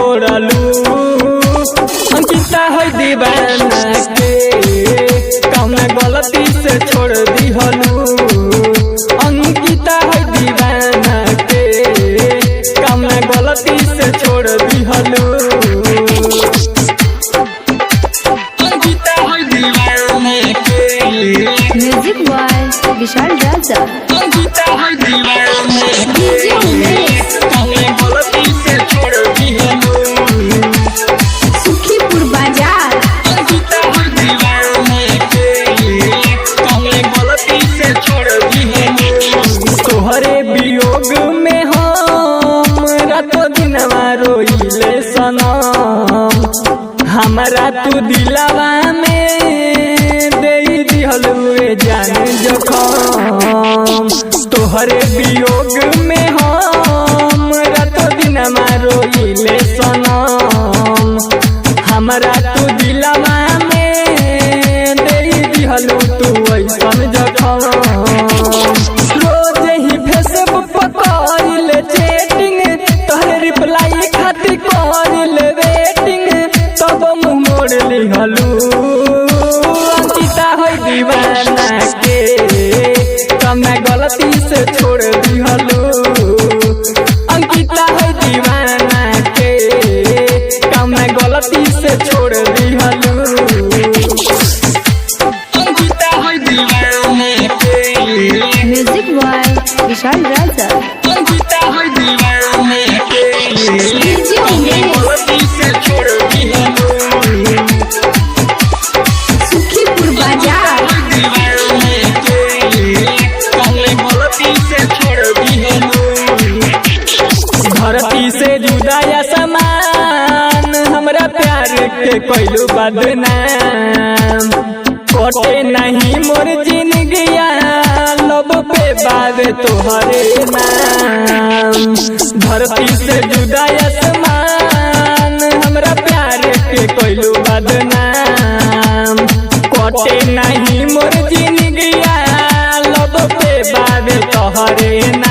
तोड़लू। अंकिता है दीवाना के कौन गलती से छोड़ दिहलू। अंकिता है दीवाना के कौन गलती से छोड़ दिहलू। अंकिता है दीवाना के म्यूजिक बॉय विशाल राजा। अंकिता है दीवाना के कौन गलती से छोड़ दिहलू। सुखीपुर बाजार। अंकिता है दीवाना के कौन गलती से छोड़ दिहलू। तोहरे वियोग में हम रातों दिनवा रोइले सनम। हमरा तू दिलवा में दे दिहलू जान जखम। तोहरे वियोग में हम रातों दिनवा रोइले सनम। हमरा तू दिलवा में दे दिहलू तू ऐसन जखम। रोज ही फेसबुक पर करिले चैटिंग तोहरे रिप्लाई खातिर करिले वेटिंग तब मुँह मोड़ लिहलू। अंकिता है दीवाना के कमे गलती से छोड़ दिहलू। अंकिता है दीवाना के कमे गलती से छोड़ दिहलू। अंकिता है दीवाना के म्यूजिक बॉय विशाल राजा। अंकिता है दीवाना के कौन गलती से छोड़ दिहलू। सुखीपुर बाजार। दीवाना के कौन गलती से छोड़ दिहलू। धरती से जुदा समान हमरा प्यार के कैलू बदनाम। कटे नहीं मोर जिंदगिया लब पे बावे तोहरे नाम। धरती से जुदा समान हमरा प्यार के कैलू बदनाम। कटे नहीं मोर जिंदगिया लब पे बावे तोहरे नाम।